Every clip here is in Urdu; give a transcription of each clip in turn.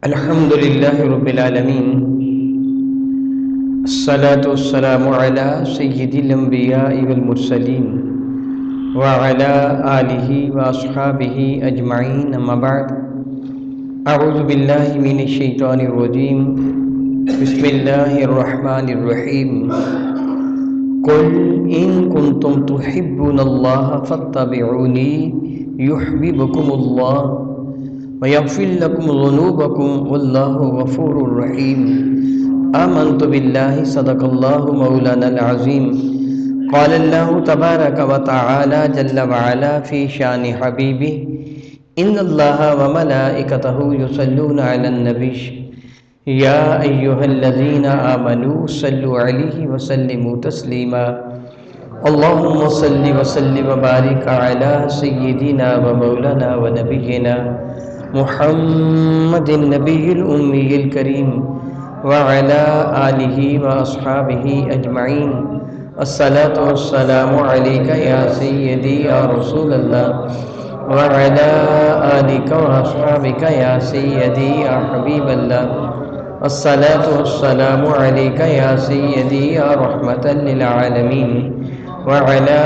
الحمد لله رب العالمين، الصلاة والسلام على سيد الأنبياء والمرسلين وعلى آله وأصحابه أجمعين، أما بعد. أعوذ بالله من الشيطان الرجيم. بسم الله الرحمن الرحيم. قل إن كنتم تحبون الله فاتبعوني يحببكم الله ويغفر لكم ذنوبكم والله غفور رحيم. آمنت بالله صدق الله مولانا العظيم. قال الله تبارك وتعالى جل وعلا في شان حبيبه إن الله وملائكته يصلون على النبي يا أيها الذين آمنوا صلوا عليه وسلموا تسليما. اللهم صل وسلم وبارك على سيدنا ومولانا ونبينا محمد النبي الأمي الكريم وعلى آله وأصحابه أجمعين. الصلاة والسلام عليك يا سيدي يا رسول الله وعلى آلك وأصحابك يا سيدي يا حبيب الله. الصلاة والسلام عليك يا سيدي يا رحمة للعالمين وعلى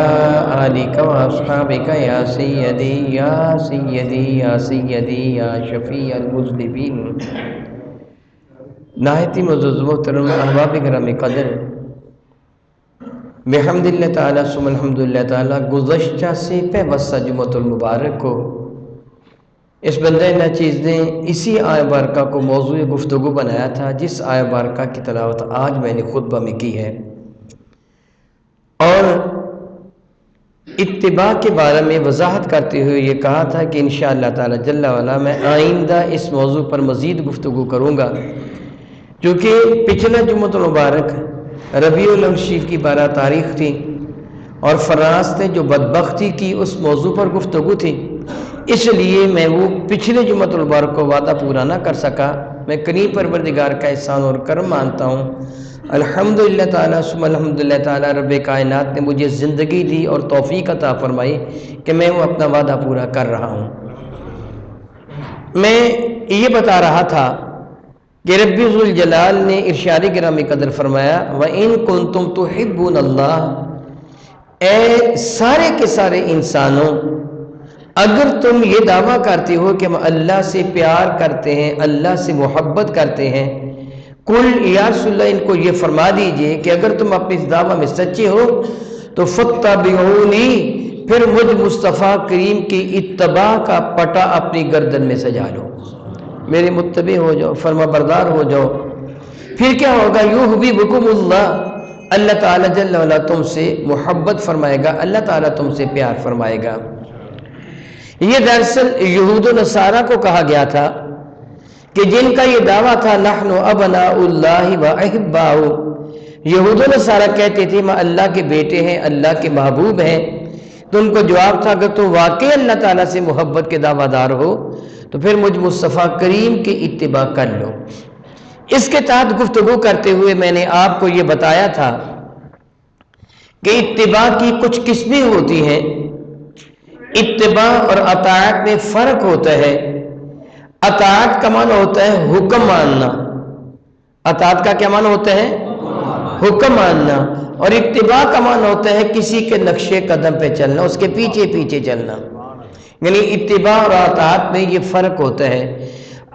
آلك وأصحابك يا سيدي يا سيدي يا سيدي يا شفيع المذنبين. نہایت معزز محترم احباب گرامی قدر، بحمد اللہ تعالیٰ ثم الحمد للہ تعالیٰ، گزشتہ سے پیوستہ جمعۃ المبارک کو اس بندہ ناچیز نے اسی آیہ بارکہ کو موضوع گفتگو بنایا تھا، جس آیہ بارکہ کی تلاوت آج میں نے خطبہ میں کی ہے، اور اتباع کے بارے میں وضاحت کرتے ہوئے یہ کہا تھا کہ انشاءاللہ تعالی جل وعلا میں آئندہ اس موضوع پر مزید گفتگو کروں گا، کیونکہ پچھلا جمعۃ المبارک ربیع الاول شریف کی 12 تاریخ تھی اور فراز نے جو بدبختی کی اس موضوع پر گفتگو تھی، اس لیے میں وہ پچھلے جمعۃ المبارک کو وعدہ پورا نہ کر سکا۔ میں کریم پروردگار کا احسان اور کرم مانتا ہوں، الحمدللہ تعالیٰ ثم الحمدللہ تعالیٰ، رب کائنات نے مجھے زندگی دی اور توفیق عطا فرمائی کہ میں وہ اپنا وعدہ پورا کر رہا ہوں۔ میں یہ بتا رہا تھا کہ رب ذوالجلال نے ارشاد گرامی قدر فرمایا وَإِن كُنتُمْ تُحِبُّونَ اللَّهَ، اے سارے کے سارے انسانوں، اگر تم یہ دعویٰ کرتے ہو کہ ہم اللہ سے پیار کرتے ہیں، اللہ سے محبت کرتے ہیں، قل یا رسول اللہ ان کو یہ فرما دیجئے کہ اگر تم اپنے اس دعویٰ میں سچے ہو تو فَاتَّبِعُونِی، پھر مجھ مصطفیٰ کریم کی اتباع کا پٹا اپنی گردن میں سجا لو، میرے متبع ہو جاؤ، فرما بردار ہو جاؤ۔ پھر کیا ہوگا؟ یحببکم اللہ، اللہ تعالیٰ جل وعلا تم سے محبت فرمائے گا، اللہ تعالیٰ تم سے پیار فرمائے گا۔ یہ دراصل یہود و نصارہ کو کہا گیا تھا کہ جن کا یہ دعویٰ تھا نحن ابناء اللہ و احباؤ، یہود و نصارہ کہتے تھے ہم اللہ کے بیٹے ہیں، اللہ کے محبوب ہیں، تو ان کو جواب تھا اگر تم واقعی اللہ تعالیٰ سے محبت کے دعویٰ دار ہو تو پھر مجھ مصطفیٰ کریم کی اتباع کر لو۔ اس کے تحت گفتگو کرتے ہوئے میں نے آپ کو یہ بتایا تھا کہ اتباع کی کچھ قسمیں ہوتی ہیں، اتباع اور اطاعت میں فرق ہوتا ہے۔ اطاعت کا معنی ہوتا ہے حکم ماننا، اطاعت کا کیا معنی ہوتا ہے؟ حکم ماننا، اور اتباع کا معنی ہوتا ہے کسی کے نقش قدم پہ چلنا، اس کے پیچھے پیچھے چلنا۔ یعنی اتباع اور اطاعت میں یہ فرق ہوتا ہے۔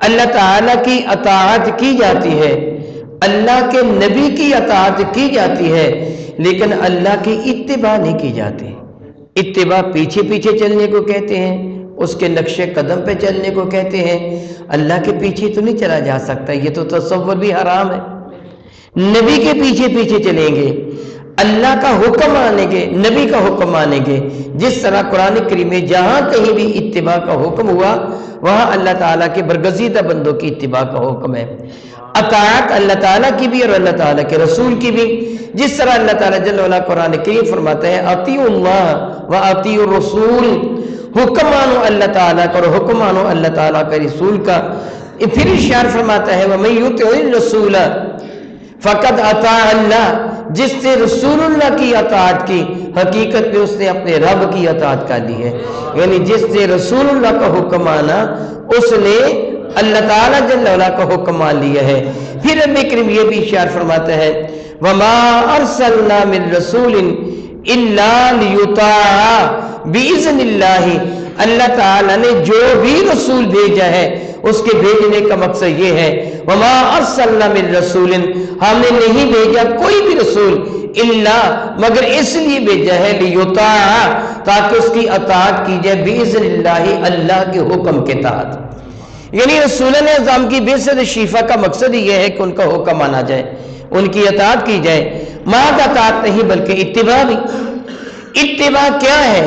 اللہ تعالیٰ کی اطاعت کی جاتی ہے، اللہ کے نبی کی اطاعت کی جاتی ہے، لیکن اللہ کی اتباع نہیں کی جاتی۔ اتباع پیچھے پیچھے چلنے کو کہتے ہیں، اس کے نقش قدم پہ چلنے کو کہتے ہیں۔ اللہ کے پیچھے تو نہیں چلا جا سکتا، یہ تو تصور بھی حرام ہے۔ نبی کے پیچھے پیچھے چلیں گے، اللہ کا حکم مانیں گے، نبی کا حکم مانیں گے، جس طرح قرآن کریم میں جہاں کہیں بھی اتباع کا حکم ہوا وہاں اللہ تعالیٰ کے برگزیدہ بندوں کی اتباع کا حکم ہے۔ اطاعت اللہ تعالیٰ کی بھی اور اللہ تعالیٰ کے رسول کی بھی، جس طرح اللہ تعالیٰ جل وعلا قرآن کریم فرماتا ہے اطیعوا اللہ و اطیعوا الرسول، حکم مانو اللہ تعالیٰ کا اور حکم مانو اللہ تعالیٰ کے رسول کا۔ پھر ارشاد فرماتا ہے وَمَن یُطِعِ الرَّسُولَ فقد اطاع اللہ، جس نے رسول اللہ کی اطاعت کی حقیقت میں اس نے اپنے رب کی اطاعت کر لی ہے۔ یعنی جس نے رسول اللہ کا حکم مانا اس نے اللہ تعالیٰ جل وعلا کا حکم مان لیا ہے۔ پھر رب کریم یہ بھی ارشاد فرماتا ہے وما ارسلنا من رسول الا لیطاع باذن اللہ، اللہ تعالیٰ نے جو بھی رسول بھیجا ہے اس کے بھیجنے کا مقصد یہ ہے وما ارسلنا من رسول، ہم نے نہیں بھیجا کوئی بھی رسول الا مگر اس لیے بھیجا ہے لیطاع، تاکہ اس کی اطاعت کی جائے باذن اللہ، اللہ کے حکم کے تحت۔ یعنی رسولان اعظام کی بعثت شیفہ کا مقصد یہ ہے کہ ان کا حکم مانا جائے، ان کی اطاعت کی جائے، ماں اطاعت نہیں بلکہ اتباع بھی۔ اتباع کیا ہے؟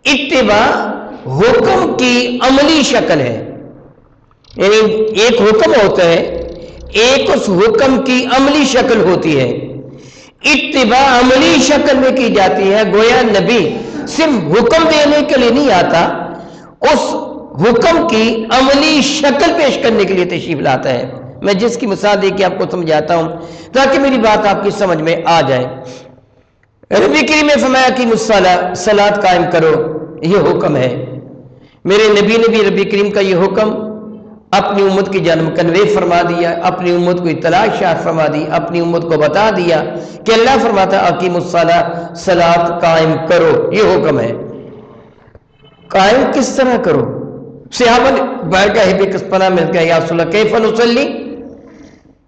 اتباع حکم کی عملی شکل ہے، یعنی ایک حکم ہوتا ہے، ایک اس حکم کی عملی شکل ہوتی ہے۔ اتباع عملی شکل میں کی جاتی ہے، گویا نبی صرف حکم دینے کے لیے نہیں آتا، اس حکم کی عملی شکل پیش کرنے کے لیے تشریف لاتا ہے۔ میں جس کی مثال دے کے آپ کو سمجھاتا ہوں تاکہ میری بات آپ کی سمجھ میں آ جائے۔ نبی کریم نے فرمایا کہ صلاۃ قائم کرو، یہ حکم ہے۔ میرے نبی نے بھی ربی کریم کا یہ حکم اپنی امت کی جانب کنوے فرما دیا، اپنی امت کو اطلاع شاہ فرما دی، اپنی امت کو بتا دیا کہ اللہ فرماتا ہے اقیم الصلاۃ، صلاۃ قائم کرو، یہ حکم ہے۔ قائم کس طرح کرو؟ صحابہ نے بارگاہ کس پناہ میں کہا یا رسول اللہ کیف نصلی،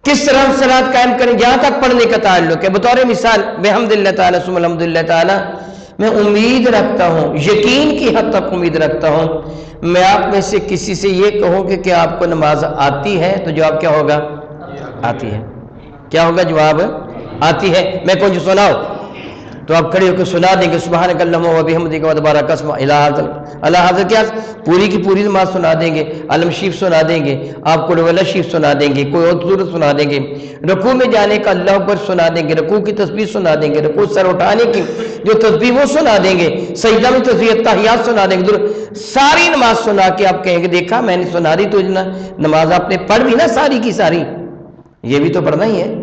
کس طرح ہم صلاۃ قائم کریں؟ جہاں تک پڑھنے کا تعلق ہے بطور مثال بحمد اللہ تعالیٰ ثم الحمد للہ تعالیٰ، میں امید رکھتا ہوں، یقین کی حد تک امید رکھتا ہوں، میں آپ میں سے کسی سے یہ کہوں کہ کیا آپ کو نماز آتی ہے تو جواب کیا ہوگا؟ آتی ہے۔ کیا ہوگا جواب؟ آتی ہے۔ میں کہوں جو سناؤ تو آپ کھڑے ہو کے سنا دیں گے سبحانک اللہم و بحمدک و تبارک اسمک اللہ حاضر کیا پوری کی پوری نماز سنا دیں گے، علم شریف سنا دیں گے، آپ کو رولا شریف سنا دیں گے، کوئی اور سورت سنا دیں گے، رکوع میں جانے کا اللہ اکبر سنا دیں گے، رکوع کی تسبیح سنا دیں گے، رکوع سر اٹھانے کی جو تسبیح وہ سنا دیں گے، سجدہ میں تسبیح التحیات سنا دیں گے، ساری نماز سنا کے آپ کہیں گے دیکھا میں نے سنا دی، تو نماز آپ نے پڑھ بھی نا ساری کی ساری، یہ بھی تو پڑھنا ہی ہے۔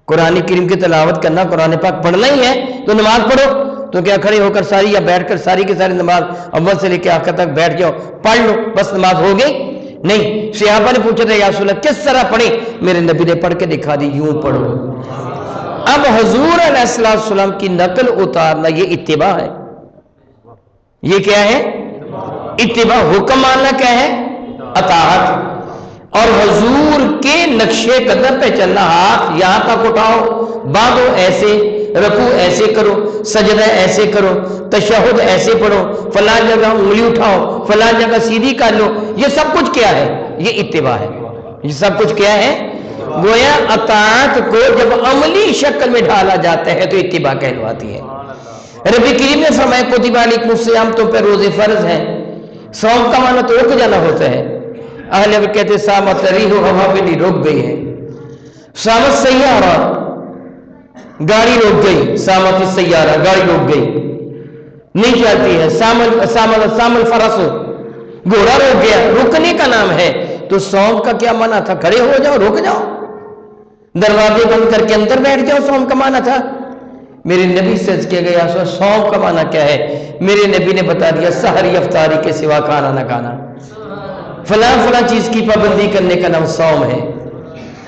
قرآن کریم کی تلاوت کرنا، قرآن پاک پڑھنا ہی ہے تو نماز پڑھو، تو کیا کھڑے ہو کر ساری یا بیٹھ کر ساری کی ساری نماز اول سے لے کے آخر تک بیٹھ جاؤ پڑھ لو بس نماز ہو گئی؟ نہیں۔ صحابہ نے پوچھا تھا یا رسول اللہ کس طرح پڑھیں؟ میرے نبی نے پڑھ کے دکھا دی، یوں پڑھو۔ اب حضور علیہ السلام کی نقل اتارنا یہ اتباع ہے۔ یہ کیا ہے؟ اتباع۔ حکم ماننا کیا ہے؟ اطاعت۔ اور حضور کے نقشے قدم پہ چلنا، ہاتھ یہاں تک اٹھاؤ، باندھو ایسے، رکوع ایسے کرو، سجدہ ایسے کرو، تشہد ایسے پڑھو، فلاں جگہ انگلی اٹھاؤ، فلاں جگہ سیدھی کر لو، یہ سب کچھ کیا ہے؟ یہ اتباع ہے۔ یہ سب کچھ کیا ہے؟ گویا اطاعت کو جب عملی شکل میں ڈھالا جاتا ہے تو اتباع کہلواتی ہے۔ ربی کریم نے فرمایا کتب علیکم الصیام، تم پہ روزے فرض ہیں۔ صوم کا معنی تو رک جانا ہوتا ہے۔ اہل اب کہتے سامت ریح ہوا بھی نہیں، رک گئی ہے۔ سامت سیارہ، گاڑی رک گئی، سامت سیارہ گاڑی رک گئی، نہیں چلتی ہے۔ سامل فرس، گھوڑا رک گیا، رکنے کا نام ہے۔ تو صوم کا کیا معنی تھا؟ کھڑے ہو جاؤ، رک جاؤ، دروازے بند کر کے اندر بیٹھ جاؤ، صوم کا معنی تھا۔ میرے نبی سے عرض کیا گیا صوم کا معنی کیا ہے؟ میرے نبی نے بتا دیا سحری افطاری کے سوا کھانا نہ کھانا، فلاں فلاں چیز کی پابندی کرنے کا نام صوم ہے۔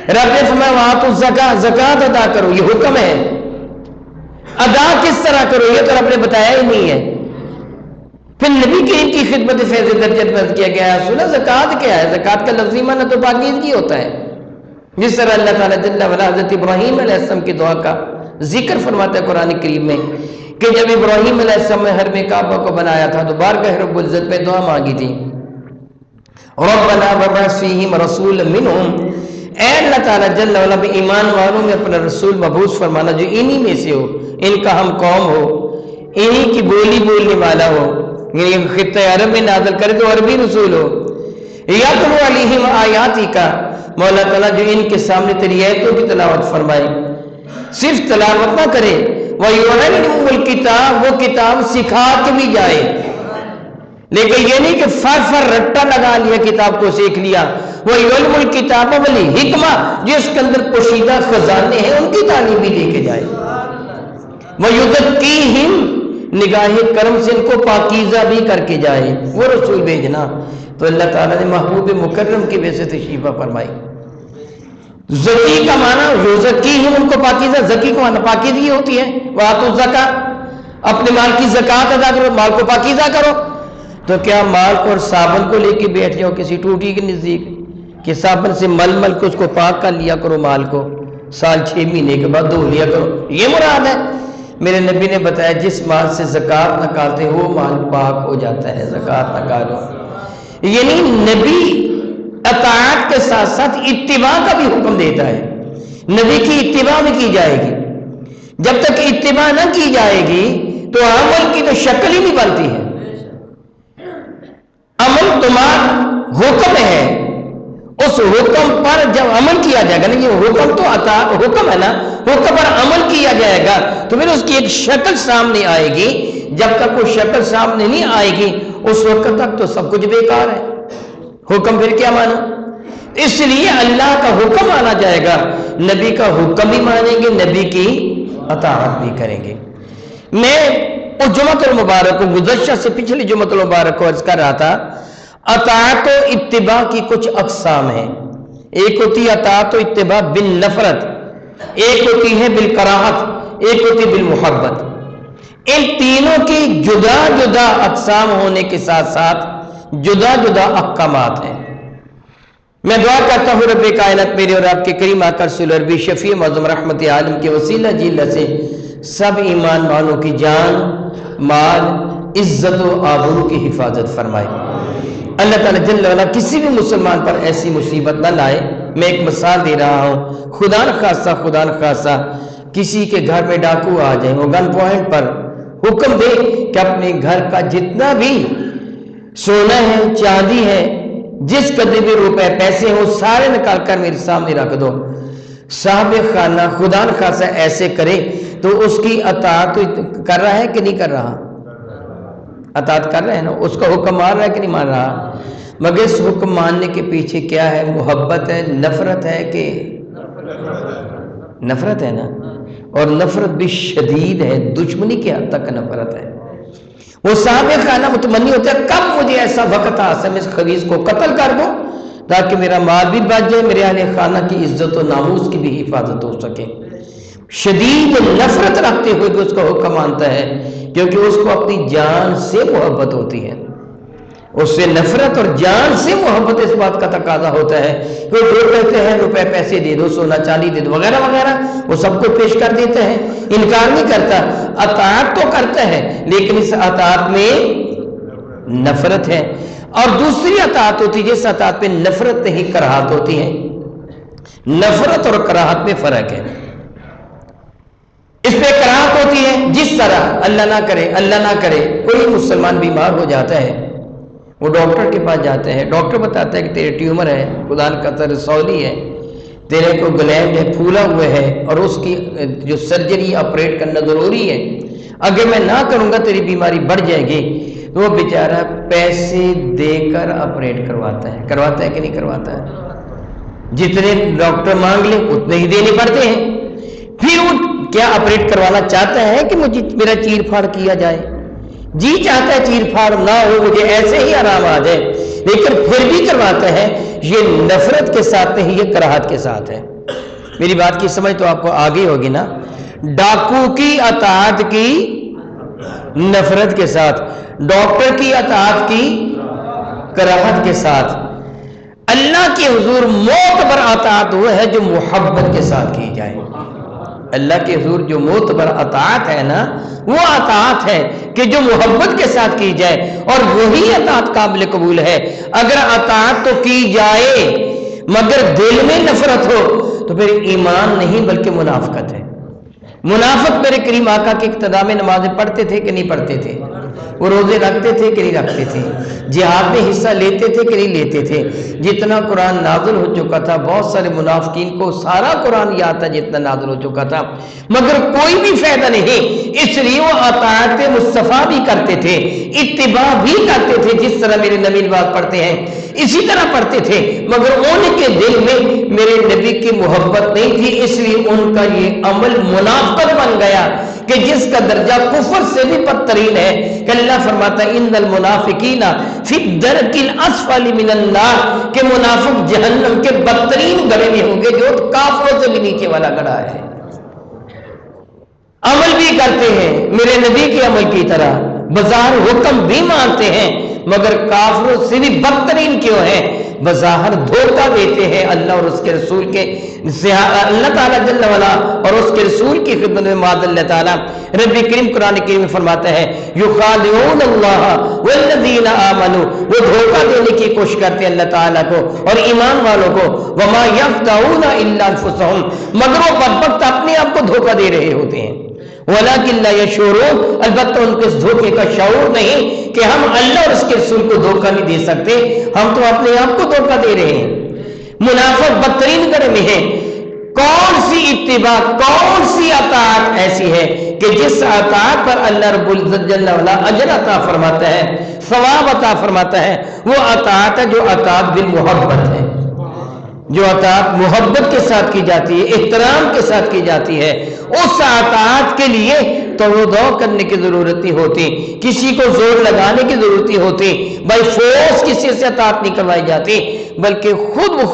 رب نے فرمایا وہاں تو زکوٰۃ ادا کرو، یہ حکم ہے۔ ادا کس طرح کرو یہ تو رب نے بتایا ہی نہیں ہے۔ پھر نبی کریم کی خدمت فیض درجت میں کیا گیا سنا زکوٰۃ کیا ہے؟ زکوٰۃ کا لفظی معنی تو پاکیزگی ہوتا ہے، جس طرح اللہ تعالیٰ جل وعلا حضرت ابراہیم علیہ السلام کی دعا کا ذکر فرماتا ہے قرآن کریم میں کہ جب ابراہیم علیہ السلام نے حرم کعبہ کو بنایا تھا تو بارگاہ رب العزت میں دعا مانگی تھی، ربنا وابعث فیہم رسولا منہم، اے اللہ تعالیٰ جل وعلا بھی ایمان والوں میں اپنا رسول مبعوث فرمانا جو انہی میں سے ہو، ان کا ہم قوم ہو، انہی کی بولی بولنے والا ہو، یعنی خطہ عرب میں نازل کرے تو عربی رسول ہو، یتلو علیہم آیاتی کا، مولا تعالیٰ جو ان کے سامنے تیری آیتوں کی تلاوت فرمائے، صرف تلاوت نہ کرے، وَيُعَلِّمُهُ الْكِتَابَ، وہ کتاب سکھا کے بھی جائے، لیکن یہ نہیں کہ فر رٹا لگا لیا کتاب کو سیکھ لیا، وَيُعَلِّمُهُ الْكِتَابَ وَالْحِکْمَةَ، جس کے اندر پوشیدہ خزانے ہیں ان کی تعلیم بھی دے کے جائے، وَيُزَكِّيهِمْ، نگاہ کرم سے ان کو پاکیزہ بھی کر کے جائے، وہ رسول بھیجنا۔ تو اللہ تعالیٰ نے محبوب مکرم کی وجہ سے تشریف فرمائی۔ زکی کا معنی جو زکی ہے ان کو پاکیزہ، زکی کا معنی پاکیزگی ہوتی ہے، وَآتُوا الزَّکَاۃَ، اپنے مال کی زکات ادا کرو، مال کو پاکیزہ کرو۔ تو کیا مال کو اور صابن کو لے کے بیٹھ جاؤ کسی ٹوٹی کے نزدیک کہ صابن سے مل مل کے اس کو پاک کر لیا کرو، مال کو سال 6 مہینے کے بعد دھو لیا کرو، یہ مراد ہے؟ میرے نبی نے بتایا جس مال سے زکات نکالتے ہو وہ مال پاک ہو جاتا ہے، زکات نکالو۔ یعنی نبی اطاعت کے ساتھ ساتھ اتباع کا بھی حکم دیتا ہے، نبی کی اتباع بھی کی جائے گی۔ جب تک اتباع نہ کی جائے گی تو عمل کی تو شکل ہی نہیں بنتی ہے۔ عمل تمہارا حکم ہے، اس حکم پر جب عمل کیا جائے گا نا، یہ حکم تو حکم ہے نا، حکم پر عمل کیا جائے گا تو پھر اس کی ایک شکل سامنے آئے گی۔ جب تک وہ شکل سامنے نہیں آئے گی اس وقت تک تو سب کچھ بیکار ہے، حکم پھر کیا مانا؟ اس لیے اللہ کا حکم آنا جائے گا، نبی کا حکم بھی مانیں گے، نبی کی اطاعت بھی کریں گے۔ میں اس جمعۃ المبارک کو گزشتہ سے پچھلی جمعۃ المبارک کو عرض کر رہا تھا، اطاعت و اتباع کی کچھ اقسام ہیں۔ ایک ہوتی ہے اطاعت و اتباع بالنفرت، ایک ہوتی ہے بالکراہت، ایک ہوتی ہے بالمحبت۔ ان تینوں کی جدا جدا اقسام ہونے کے ساتھ ساتھ جدا جدا احکامات ہیں۔ میں دعا کرتا ہوں رب کائنات میرے اور آپ کے کریم آقا رسول عربی شفیع معظم رحمت عالم کے وسیلہ جیلہ سے سب ایمان والوں کی جان، مال، عزت و آبرو کی حفاظت فرمائے۔ اللہ تعالیٰ جل وعلا کسی بھی مسلمان پر ایسی مصیبت نہ لائے۔ میں ایک مثال دے رہا ہوں، خدا نخواستہ کسی کے گھر میں ڈاکو آ جائیں، وہ گن پوائنٹ پر حکم دے کہ اپنے گھر کا جتنا بھی سونا ہے، چاندی ہے، جس قدر بھی روپے پیسے ہو سارے نکال کر میرے سامنے رکھ دو۔ صاحب خانہ خدا نخواستہ ایسے کرے تو اس کی اطاعت کر رہا ہے کہ نہیں کر رہا؟ اطاعت کر رہے ہیں نا، اس کا حکم مان رہا ہے کہ نہیں مان رہا؟ مگر اس حکم ماننے کے پیچھے کیا ہے؟ محبت ہے، نفرت ہے کہ نفرت ہے نا، اور نفرت بھی شدید ہے، دشمنی کی حد تک نفرت ہے۔ وہ صاحب خانہ متمنی ہوتا ہے کب مجھے ایسا وقت آسا میں اس خبیث کو قتل کر دوں تاکہ میرا مال بھی بچ جائے، میرے اہل خانہ کی عزت و ناموس کی بھی حفاظت ہو سکے۔ شدید نفرت رکھتے ہوئے بھی اس کا حکم مانتا ہے، کیونکہ اس کو اپنی جان سے محبت ہوتی ہے، اس سے نفرت اور جان سے محبت اس بات کا تقاضا ہوتا ہے کہ جو کہتے ہیں روپے پیسے دے دو، سونا چاندی دے دو وغیرہ وغیرہ، وہ سب کو پیش کر دیتے ہیں، انکار نہیں کرتا، اطاعت تو کرتا ہے لیکن اس اطاعت میں نفرت ہے۔ اور دوسری اطاعت ہوتی ہے جس اطاعت میں نفرت نہیں کراہت ہوتی ہے۔ نفرت اور کراہت میں فرق ہے۔ اس پہ کراہت ہوتی ہے جس طرح اللہ نہ کرے کوئی مسلمان بیمار ہو جاتا ہے، وہ ڈاکٹر کے پاس جاتے ہیں، ڈاکٹر بتاتا ہے کہ تیرے ٹیومر ہے، خدا کا رسولی ہے، تیرے کو گلینڈ ہے، پھولا ہوئے ہے، اور اس کی جو سرجری آپریٹ کرنا ضروری ہے، اگر میں نہ کروں گا تیری بیماری بڑھ جائے گی۔ تو وہ بیچارہ پیسے دے کر آپریٹ کرواتا ہے کہ نہیں کرواتا ہے؟ جتنے ڈاکٹر مانگ لیں اتنے ہی دینے پڑتے ہیں۔ پھر وہ کیا آپریٹ کروانا چاہتا ہے کہ مجھے میرا چیر پھاڑ کیا جائے؟ جی چاہتا ہے چیر پھاڑ نہ ہو، مجھے ایسے ہی آرام آ جائے، لیکن پھر بھی کرواتا ہے۔ یہ نفرت کے ساتھ نہیں، یہ کراہت کے ساتھ ہے۔ میری بات کی سمجھ تو آپ کو آگے ہوگی نا۔ ڈاکو کی اطاعت کی نفرت کے ساتھ، ڈاکٹر کی اطاعت کی کراہت کے ساتھ۔ اللہ کے حضور معتبر اطاعت وہ ہے جو محبت کے ساتھ کی جائے۔ اللہ کے حضور جو معتبر اطاعت ہے نا، وہ اطاعت ہے کہ جو محبت کے ساتھ کی جائے، اور وہی اطاعت قابل قبول ہے۔ اگر اطاعت تو کی جائے مگر دل میں نفرت ہو تو پھر ایمان نہیں بلکہ منافقت ہے۔ منافق میرے کریم آقا کے اقتداء میں نمازیں پڑھتے تھے کہ نہیں پڑھتے تھے؟ وہ روزے رکھتے تھے کہ نہیں رکھتے تھے؟ جہاد میں حصہ لیتے تھے کہ نہیں لیتے تھے؟ جتنا قرآن نازل ہو چکا تھا، بہت سارے منافقین کو سارا قرآن یاد تھا جتنا نازل ہو چکا تھا، مگر کوئی بھی فائدہ نہیں۔ اس لیے وہ اطاعت مصطفیٰ بھی کرتے تھے، اتباع بھی کرتے تھے، جس طرح میرے نبی نماز پڑھتے ہیں اسی طرح پڑھتے تھے، مگر ان کے دل میں میرے نبی کی محبت نہیں تھی، اس لیے ان کا یہ عمل منافقت بن گیا کہ جس کا درجہ کفر سے بھی بدترین ہے، کہ اللہ فرماتا ہے ان المنافقین فی الدرک الاسفل من النار، کہ منافق جہنم کے بدترین گڑھے میں ہوں گے جو کافروں سے بھی نیچے والا گڑھا ہے۔ عمل بھی کرتے ہیں میرے نبی کے عمل کی طرح، بظاہر حکم بھی مانتے ہیں، مگر کافروں سے بھی بدترین کیوں ہیں؟ بظاہر دھوکہ دیتے ہیں اللہ اور اس کے رسول کے، اللہ تعالیٰ جل وعلا اور اس کے رسول کی خدمت میں معاذ اللہ تعالیٰ رب کریم قرآن کریم میں فرماتا ہے یخادعون اللہ والذین آمنوا، وہ دھوکہ دینے کی کوشش کرتے ہیں اللہ تعالیٰ کو اور ایمان والوں کو، وما یخدعون الا انفسهم، مگر وہ بدبخت اپنے آپ کو دھوکہ دے رہے ہوتے ہیں، وَلَكِنْ لَا يَشْعُرُونَ، البتہ ان کو اس دھوکے کا شعور نہیں کہ ہم اللہ اور اس کے رسول کو دھوکہ نہیں دے سکتے، ہم تو اپنے آپ کو دھوکہ دے رہے ہیں۔ منافق بدترین گڑھے میں ہیں۔ کون سی اتباع، کون سی اطاعت ایسی ہے کہ جس اطاعت پر اللہ رب العزت جل وعلا اجر عطا فرماتا ہے، ثواب عطا فرماتا ہے، وہ اطاعت ہے جو اطاعت بالمحبت ہے، جو اطاعت محبت کے ساتھ کی جاتی ہے، احترام کے ساتھ کی جاتی ہے۔ اس اطاعت کے لیے توضع کرنے کی ضرورت نہیں ہوتی، کسی کو زور لگانے کی ضرورت نہیں ہوتی، بائی فورس کسی سے اطاعت نہیں کروائی جاتی، بلکہ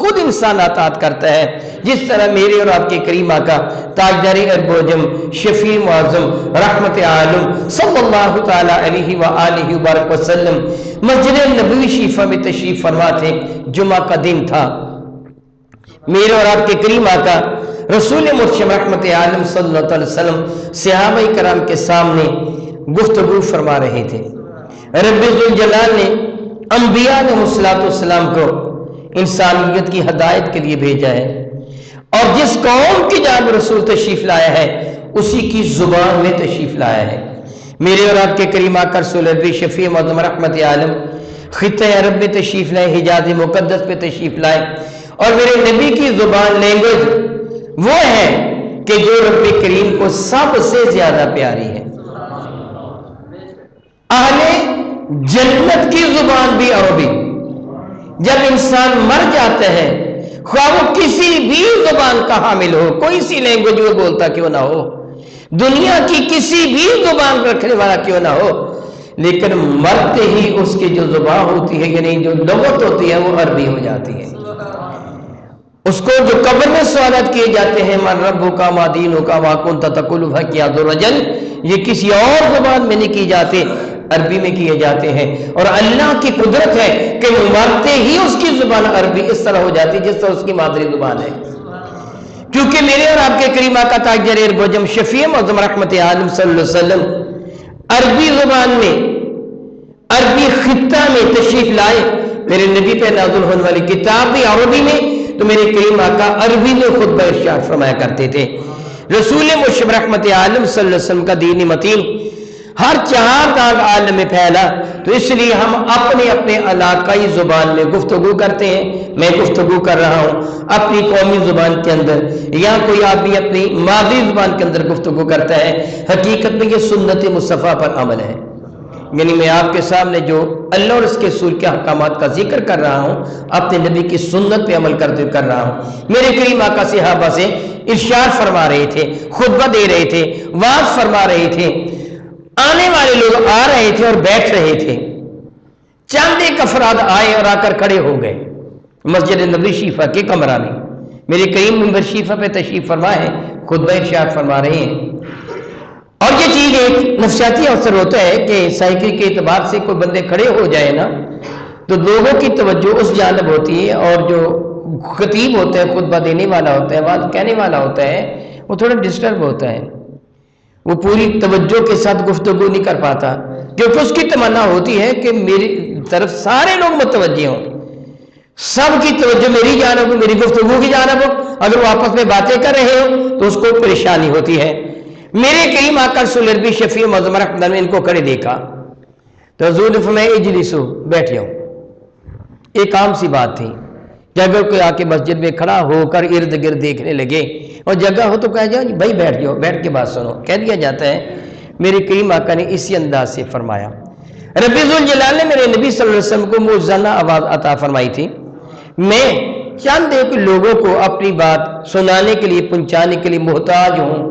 خود انسان اطاعت کرتا ہے، جس طرح میرے اور آپ کے کریم آقا تاجدار ارب و عجم، شفیع معظم، رحمت عالم صلی اللہ تعالی علیہ وآلہ وبارک وسلم مسجد نبوی شریفہ میں تشریف فرما تھے۔ جمعہ کا دن تھا، میرے اور آپ کے کریم آقا رسول مرشد رحمت عالم صلی اللہ علیہ وسلم صحابہ کرام کے سامنے گفتگو فرما رہے تھے۔ رب ذوالجلال نے انبیاء علیہ السلام کو انسانیت کی ہدایت کے لیے بھیجا ہے، اور جس قوم کی جانب رسول تشریف لایا ہے اسی کی زبان میں تشریف لایا ہے۔ میرے اور آپ کے کریم آقا رسول عربی شفیع معظم رحمت عالم خطہ عرب میں تشریف لائے، حجاز مقدس پہ تشریف لائے، اور میرے نبی کی زبان لینگویج وہ ہے کہ جو رب کریم کو سب سے زیادہ پیاری ہے۔ اہل جنت کی زبان بھی عربی۔ جب انسان مر جاتا ہے، خواہ وہ کسی بھی زبان کا حامل ہو، کوئی سی لینگویج وہ بولتا کیوں نہ ہو، دنیا کی کسی بھی زبان رکھنے والا کیوں نہ ہو، لیکن مرتے ہی اس کی جو زبان ہوتی ہے، یعنی جو لغت ہوتی ہے، وہ عربی ہو جاتی ہے۔ اس کو جو قبر میں سوالات کیے جاتے ہیں، من ربک ما دینک ما کنت تقول فی ذی الرجل، یہ کسی اور زبان میں نہیں کی جاتے، عربی میں کیے جاتے ہیں۔ اور اللہ کی قدرت ہے کہ مرتے ہی اس کی زبان عربی اس طرح ہو جاتی جس طرح اس کی مادری زبان ہے، کیونکہ میرے اور آپ کے کریم آقا تاجدار ارب و عجم شفیع معظم رحمت عالم صلی اللہ علیہ وسلم عربی زبان میں، عربی خطہ میں تشریف لائے۔ میرے نبی پہ نازل ہونے والی کتاب بھی عربی میں، تو میرے کریم آقا عربی میں خطبہ ارشاد فرمایا کرتے تھے۔ رسول مرشد رحمت عالم صلی اللہ علیہ وسلم کا دینی متین ہر چہار داغ عالم میں پھیلا، تو اس لیے ہم اپنے اپنے علاقائی زبان میں گفتگو کرتے ہیں۔ میں گفتگو کر رہا ہوں اپنی قومی زبان کے اندر، یا کوئی آدمی اپنی مادری زبان کے اندر گفتگو کرتا ہے، حقیقت میں یہ سنت مصطفیٰ پر عمل ہے۔ یعنی میں آپ کے سامنے جو اللہ اور اس کے رسول کے احکامات کا ذکر کر رہا ہوں، اپنے نبی کی سنت پہ عمل کرتے کر رہا ہوں۔ میرے کریم آقا صحابہ سے ارشاد فرما رہے تھے، خطبہ دے رہے تھے، وعظ فرما رہے تھے، آنے والے لوگ آ رہے تھے اور بیٹھ رہے تھے۔ چند ایک افراد آئے اور آ کر کھڑے ہو گئے مسجد نبوی شریفہ کے کمرہ میں۔ میرے کریم منبر شریفہ پہ تشریف فرما ہے، خطبہ ارشاد فرما رہے ہیں۔ اور یہ چیز ایک نفسیاتی اثر ہوتا ہے کہ سائیکل کے اعتبار سے کوئی بندے کھڑے ہو جائے نا، تو لوگوں کی توجہ اس جانب ہوتی ہے، اور جو خطیب ہوتا ہے، خطبہ دینے والا ہوتا ہے، بات کہنے والا ہوتا ہے، وہ تھوڑا ڈسٹرب ہوتا ہے، وہ پوری توجہ کے ساتھ گفتگو نہیں کر پاتا، کیونکہ اس کی تمنا ہوتی ہے کہ میری طرف سارے لوگ متوجہ ہوں، سب کی توجہ میری جانب ہو، میری گفتگو کی جانب ہو۔ اگر وہ آپس میں باتیں کر رہے ہو تو اس کو پریشانی ہوتی ہے۔ میرے کریم آقا رسول عربی شفیع معظم رحمت نے ان کو کھڑے دیکھا تو حضور نے فرمایا اجلسو، بیٹھ جاؤ۔ ایک عام سی بات تھی کہ اگر کوئی آ کے مسجد میں کھڑا ہو کر ارد گرد دیکھنے لگے اور جگہ ہو تو کہا جائے بھائی بیٹھ جاؤ، بیٹھ کے بات سنو، کہہ دیا جاتا ہے۔ میرے کریم آقا نے اسی انداز سے فرمایا۔ رب ذوالجلال نے میرے نبی صلی اللہ علیہ وسلم کو معجزانہ آواز عطا فرمائی تھی، میں چند ایک لوگوں کو اپنی بات سنانے کے لیے، پہنچانے کے لیے محتاج ہوں۔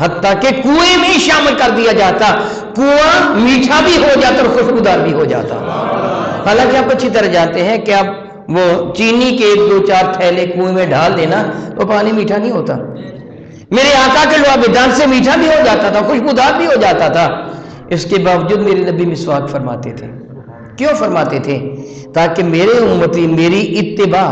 حتیٰ کہ کنویں میں شامل کر دیا جاتا، کنواں میٹھا بھی ہو جاتا اور خوشبودار بھی ہو جاتا۔ حالانکہ آپ اچھی طرح جانتے ہیں کہ آپ وہ چینی کے 2-4 تھیلے کنویں میں ڈال دینا تو پانی میٹھا نہیں ہوتا۔ میرے آقا کے لعابدان سے میٹھا بھی ہو جاتا تھا، خوشبودار بھی ہو جاتا تھا۔ اس کے باوجود میرے نبی مسواک فرماتے تھے۔ کیوں فرماتے تھے؟ تاکہ میرے امتی میری اتباع،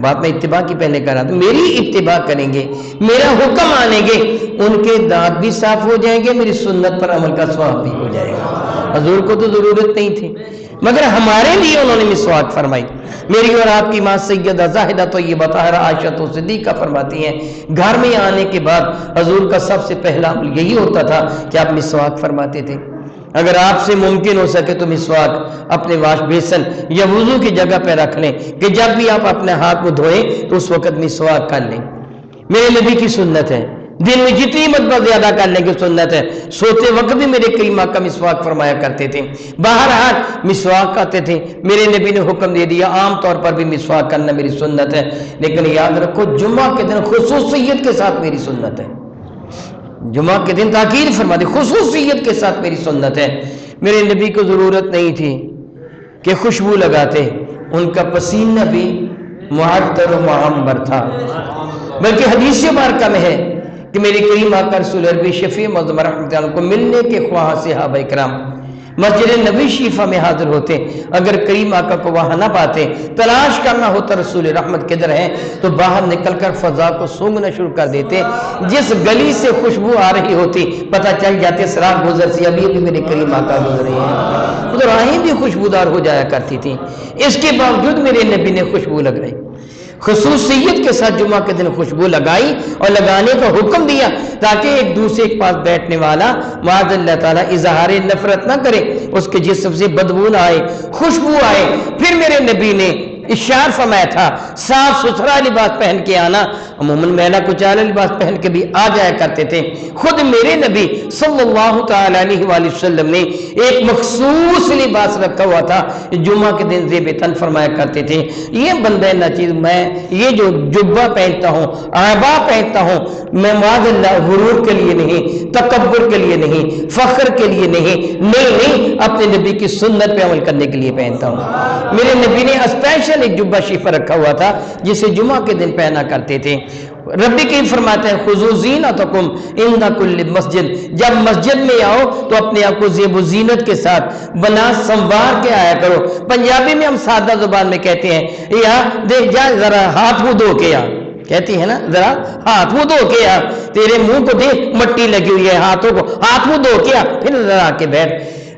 بات میں اتباع کی پہلے کر رہا تھا، میری اتباع کریں گے، میرا حکم مانیں گے، ان کے دانت بھی صاف ہو جائیں گے، میری سنت پر عمل کا ثواب بھی ہو جائے گا۔ حضور کو تو ضرورت نہیں تھی، مگر ہمارے لیے انہوں نے مسواک فرمائی۔ میری اور آپ کی ماں سیدہ زاہدہ طیبہ طاہرہ عائشہ صدیقہ فرماتی ہیں، گھر میں آنے کے بعد حضور کا سب سے پہلا عمل یہی ہوتا تھا کہ آپ مسواک فرماتے تھے۔ اگر آپ سے ممکن ہو سکے تو مسواک اپنے واش بیسن یا وضو کی جگہ پہ رکھ لیں کہ جب بھی آپ اپنے ہاتھ کو دھوئیں تو اس وقت مسواک کر لیں۔ میرے نبی کی سنت ہے، دن میں جتنی مرتبہ زیادہ کرنے کی سنت ہے۔ سوتے وقت بھی میرے کریم آقا مسواک فرمایا کرتے تھے، باہر ہاتھ مسواک کرتے تھے۔ میرے نبی نے حکم دے دیا عام طور پر بھی مسواک کرنا میری سنت ہے، لیکن یاد رکھو جمعہ کے دن خصوصیت کے ساتھ میری سنت ہے۔ جمعہ کے دن تاکید فرما دی، خصوصیت کے ساتھ میری سنت ہے۔ میرے نبی کو ضرورت نہیں تھی کہ خوشبو لگاتے، ان کا پسینہ بھی معطر و معمر تھا، بلکہ حدیث مبارکہ میں ہے کہ میری کریم آقا رسول عربی شفیع معظم رحمۃ اللہ کو ملنے کے خواہاں صحابہ کرام مسجد نبی شریفہ میں حاضر ہوتے، اگر کریم آقا کو وہاں نہ پاتے، تلاش کرنا ہوتا رسول رحمت کدھر ہیں، تو باہر نکل کر فضا کو سونگنا شروع کر دیتے۔ جس گلی سے خوشبو آ رہی ہوتی پتہ چل جاتے سراغ گزر سے ابھی میرے کریم آقا گزرے ہیں، ادھر راہیں بھی خوشبودار ہو جایا کرتی تھی۔ اس کے باوجود میرے نبی نے خوشبو لگائی، خصوصیت کے ساتھ جمعہ کے دن خوشبو لگائی اور لگانے کا حکم دیا تاکہ ایک دوسرے کے پاس بیٹھنے والا معاذ اللہ تعالیٰ اظہار نفرت نہ کرے، اس کے جسم سے بدبو نہ آئے، خوشبو آئے۔ پھر میرے نبی نے اشار فرمایا تھا صاف ستھرا لباس پہن کے آنا، عموماً میلا کچالا لباس پہن کے بھی آ جایا کرتے تھے۔ خود میرے نبی صلی اللہ تعالی علیہ وآلہ وسلم نے ایک مخصوص لباس رکھا ہوا تھا، جمعہ کے دن زیب تن فرمایا کرتے تھے یہ بندہ ناچیز میں یہ جو جبہ پہنتا ہوں، عبا پہنتا ہوں، میں معاذ اللہ غرور کے لیے نہیں، تکبر کے لیے نہیں، فخر کے لیے نہیں، اپنے نبی کی سنت پہ عمل کرنے کے لیے پہنتا ہوں۔ میرے نبی نے اسپیشل ایک جبہ شریف رکھا ہوا تھا جسے جمعہ کے دن پہنا کرتے تھے۔ ربی کریم فرماتے ہیں خذوا زینتکم عند کل مسجد، جب مسجد میں آؤ تو اپنے آپ کو زیب و زینت کے ساتھ بنا سنوار کے آیا کرو۔ پنجابی میں ہم سادہ زبان میں کہتے ہیں یا دیکھ جا ذرا ہاتھ منہ دھو کے آ، کہتی ہے نا ذرا ہاتھ منہ دھو کے آ، تیرے منہ کو دیکھ مٹی لگی ہوئی ہے، ہاتھوں کو ہاتھ منہ دھو کے آ، پھر ذرا آ کے بیٹھ۔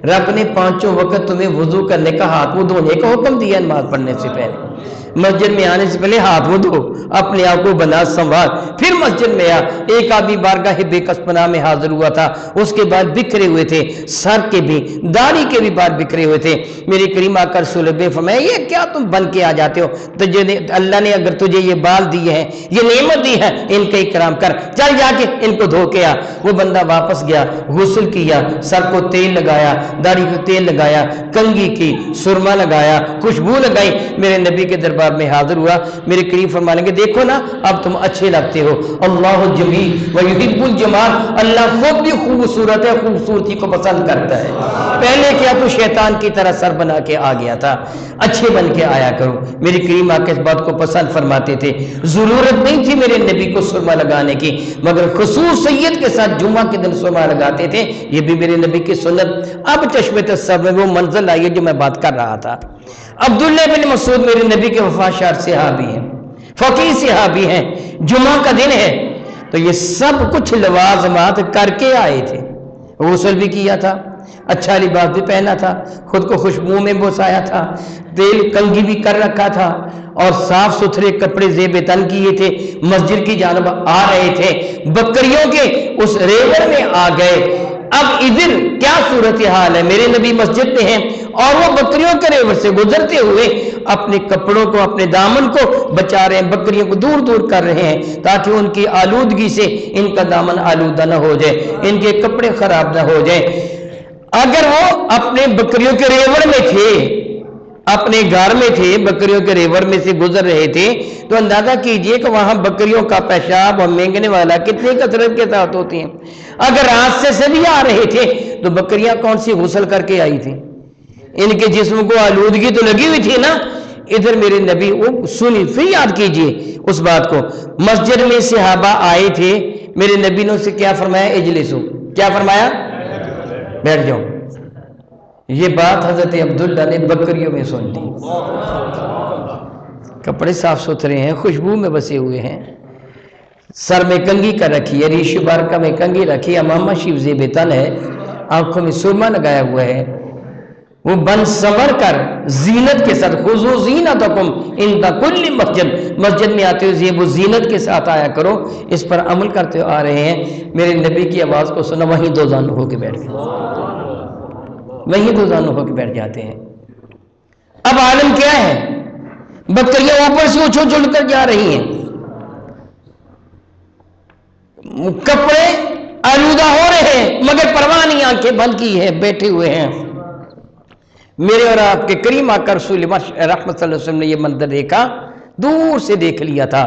رب نے 5 وقت تمہیں وضو کرنے کا، ہاتھ منہ دھونے کا حکم دیا نماز پڑھنے سے پہلے۔ مسجد میں آنے سے پہلے ہاتھ منہ دھو، اپنے آپ کو بنا سنوار، پھر مسجد میں آ۔ ایک آدمی بارگاہ بے کس پناہ میں حاضر ہوا تھا، اس کے بال بکھرے ہوئے تھے، سر کے بھی داڑھی کے بھی بال بکھرے ہوئے تھے۔ میرے کریم آقا رسول اللہ فرمایا یہ کیا تم بن کے آ جاتے ہو؟ اللہ نے اگر تجھے یہ بال دیے ہیں، یہ نعمت دی ہے، ان کا اکرام کر، چل جا کے ان کو دھو کے آ۔ وہ بندہ واپس گیا، غسل کیا، سر کو تیل لگایا، داڑھی کو تیل لگایا، کنگھی کی، سرما لگایا، خوشبو لگائی، میرے نبی کے دربار میں حاضر ہوا۔ میرے کریم فرمانے کے دیکھو نا اب تم اچھے لگتے ہو، اللہ جمیل ویحب الجمال، اللہ خود بھی خوبصورت ہے، خوبصورتی کو پسند کرتا ہے۔ پہلے کیا تو شیطان کی طرح سر بنا کے آ گیا تھا، اچھے بن کے آیا کرو۔ میرے کریم آقا اس بات کو پسند فرماتے تھے، ضرورت نہیں تھی میرے نبی کو سرما لگانے کی، مگر خصوصیت کے ساتھ جمعہ کے دن سرما لگاتے تھے، یہ بھی میرے نبی کی سنت۔ اب چشمے تصور میں وہ منزل آئی ہے جو میں بات کر رہا تھا۔ عبداللہ بن مسعود میرے نبی کے وفادار صحابی ہیں، فقیہ صحابی ہیں، جمعہ کا دن ہے تو یہ سب کچھ لوازمات کر کے آئے تھے، غسل بھی کیا تھا، اچھا لباس بھی پہنا تھا، خود کو خوشبو میں بوسایا تھا، تیل کنگھی بھی کر رکھا تھا، اور صاف ستھرے کپڑے زیب تن کیے تھے، مسجد کی جانب آ رہے تھے، بکریوں کے اس ریوڑ میں آ گئے۔ اب ادھر کیا صورتحال ہے؟ میرے نبی مسجد میں ہیں اور وہ بکریوں کے ریوڑ سے گزرتے ہوئے اپنے کپڑوں کو، اپنے دامن کو بچا رہے ہیں، بکریوں کو دور دور کر رہے ہیں تاکہ ان کی آلودگی سے ان کا دامن آلودہ نہ ہو جائے، ان کے کپڑے خراب نہ ہو جائیں۔ اگر وہ اپنے بکریوں کے ریوڑ میں تھے اپنے گھر میں تھے، بکریوں کے ریور میں سے گزر رہے تھے، تو اندازہ کیجئے کہ وہاں بکریوں کا پیشاب اور مینگنے والا کتنی کثرت کے ساتھ ہوتی ہیں۔ اگر راستے سے بھی آ رہے تھے تو بکریاں کون سی غسل کر کے آئی تھی؟ ان کے جسم کو آلودگی تو لگی ہوئی تھی نا۔ ادھر میرے نبی سنی، پھر یاد کیجئے اس بات کو، مسجد میں صحابہ آئے تھے، میرے نبی نے اسے کیا فرمایا؟ اجلسو، کیا فرمایا؟ بیٹھ جاؤ۔ یہ بات حضرت عبداللہ نے بکریوں میں سن لی۔ کپڑے صاف ستھرے ہیں، خوشبو میں بسے ہوئے ہیں، سر میں کنگھی کر رکھی ہے، ریش بارکہ میں کنگھی رکھی، امامہ شیف زیب تن ہے، آنکھوں میں سرما لگایا ہوا ہے، وہ بن سمر کر زینت کے ساتھ، خذو زینتکم عند کل مسجد، مسجد میں آتے ہوئے زیب و زینت کے ساتھ آیا کرو، اس پر عمل کرتے آ رہے ہیں۔ میرے نبی کی آواز کو سنا، وہیں دو زانو ہو کے بیٹھ گئے، وہیں دو زانو ہو کے بیٹھ جاتے ہیں۔ اب عالم کیا ہے؟ بکریاں اوپر سے اچھل اچھل کر جا رہی ہیں، کپڑے آلودہ ہو رہے ہیں، مگر پرواہ نہیں، آنکھیں بند کی ہے، بیٹھے ہوئے ہیں۔ میرے اور آپ کے کریم آقا رسول رحمت صلی اللہ علیہ وسلم نے یہ منظر دیکھا، دور سے دیکھ لیا تھا۔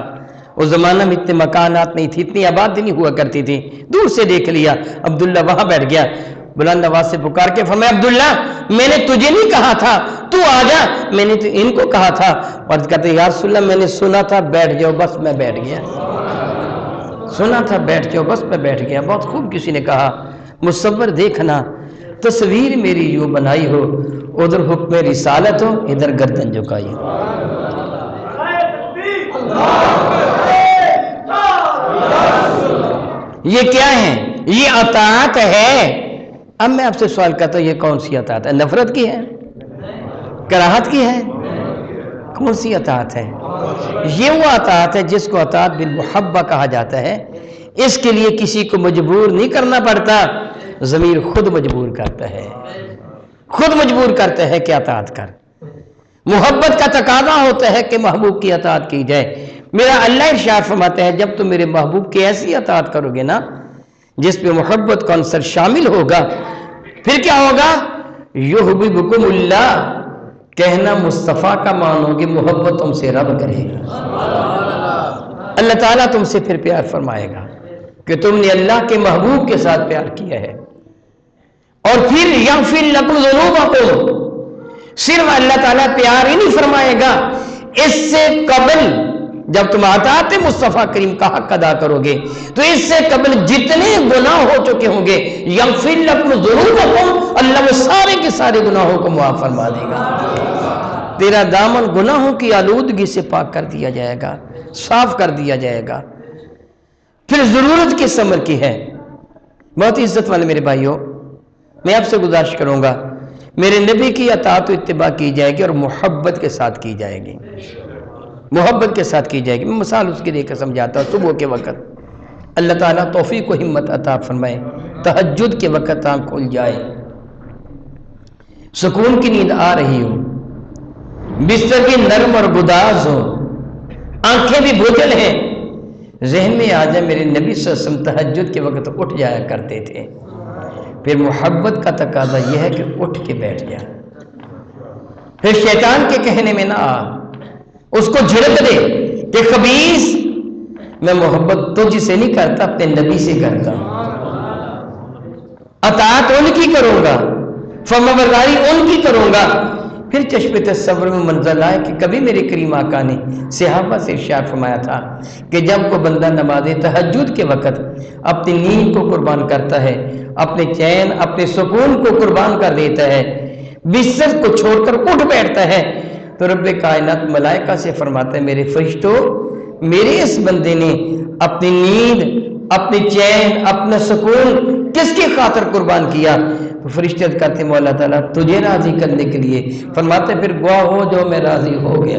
اس زمانہ میں اتنے مکانات نہیں تھی، اتنی آبادی نہیں ہوا کرتی تھی، دور سے دیکھ لیا۔ عبداللہ وہاں بیٹھ گیا، بلند آواز سے پکار کے فرمایا، عبداللہ میں نے تجھے نہیں کہا تھا تو آ جا، میں نے تو ان کو کہا تھا۔ اور کہتے یا رسول اللہ میں نے سنا تھا، بیٹھ جاؤ، بس میں بیٹھ گیا، سنا تھا بیٹھ جاؤ، بس میں بیٹھ گیا۔ بہت خوب کسی نے کہا، مصور دیکھنا، تصویر میری یوں بنائی ہو، ادھر حکم رسالت ہو، ادھر گردن جھکائی ہو۔ یہ کیا ہے؟ یہ اطاعت ہے۔ اب میں آپ سے سوال کرتا ہوں، یہ کون سی اطاعت ہے؟ نفرت کی ہے؟ کراہت کی ہے؟ کون سی اطاعت ہے؟ یہ وہ اطاعت ہے جس کو اطاعت بالمحبہ کہا جاتا ہے۔ اس کے لیے کسی کو مجبور نہیں کرنا پڑتا، ضمیر خود مجبور کرتا ہے، خود مجبور کرتا ہے کہ اطاعت کر۔ محبت کا تقاضا ہوتا ہے کہ محبوب کی اطاعت کی جائے۔ میرا اللہ ارشاد فرماتا ہے، جب تم میرے محبوب کی ایسی اطاعت کرو گے نا جس پہ محبت کا عنصر شامل ہوگا، پھر کیا ہوگا؟ یحببکم اللہ، کہنا مصطفیٰ کا مانو گے، محبت تم سے رب کرے گا، اللہ تعالیٰ تم سے پھر پیار فرمائے گا کہ تم نے اللہ کے محبوب کے ساتھ پیار کیا ہے۔ اور پھر یغفر لکم ذنوبکم، صرف اللہ تعالیٰ پیار ہی نہیں فرمائے گا، اس سے قبل جب تم اطاعت مصطفیٰ کریم کا حق ادا کرو گے تو اس سے قبل جتنے گناہ ہو چکے ہوں گے، یغفر لکم ذنوبکم، اللہ وہ سارے کے سارے گناہوں کو معاف فرما دے گا۔ تیرا دامن گناہوں کی آلودگی سے پاک کر دیا جائے گا، صاف کر دیا جائے گا۔ پھر ضرورت کس امر کی ہے؟ بہت عزت والے میرے بھائیوں، میں آپ سے گزارش کروں گا، میرے نبی کی اطاعت و اتباع کی جائے گی اور محبت کے ساتھ کی جائے گی، محبت کے ساتھ کی جائے گی۔ میں مثال اس کی دے کر سمجھاتا ہوں۔ صبح کے وقت اللہ تعالیٰ توفیق و ہمت عطا فرمائے، تہجد کے وقت آنکھ کھل جائے، سکون کی نیند آ رہی ہو، بستر بھی نرم اور گداز ہو، آنکھیں بھی بوجھل ہیں، ذہن میں آ جائے میرے نبی صلی اللہ علیہ وسلم تہجد کے وقت اٹھ جایا کرتے تھے، پھر محبت کا تقاضا یہ ہے کہ اٹھ کے بیٹھ جا، پھر شیطان کے کہنے میں نہ آ، اس کو جھڑک دے کہ خبیث، میں محبت تجھ سے نہیں کرتا، اپنے نبی سے کرتا ہوں، اطاعت ان کی کروں گا، فرمانبرداری ان کی کروں گا۔ پھر چشم تصور میں منظر آئے کہ کبھی میرے کریم آقا نے صحابہ سے ارشاد فرمایا تھا کہ جب کوئی بندہ نماز تہجد کے وقت اپنی نیند کو قربان کرتا ہے، اپنے چین، اپنے سکون کو قربان کر دیتا ہے، بستر کو چھوڑ کر اٹھ بیٹھتا ہے، تو رب کائنات ملائکہ سے فرماتا ہے، میرے فرشتوں، میرے اس بندے نے اپنی نیند، اپنی چین، اپنا سکون کس کی خاطر قربان کیا؟ تو فرشتے کہتے ہیں مولا تعالیٰ تجھے راضی کرنے کے لیے، فرماتے پھر گواہ ہو جو میں راضی ہو گیا۔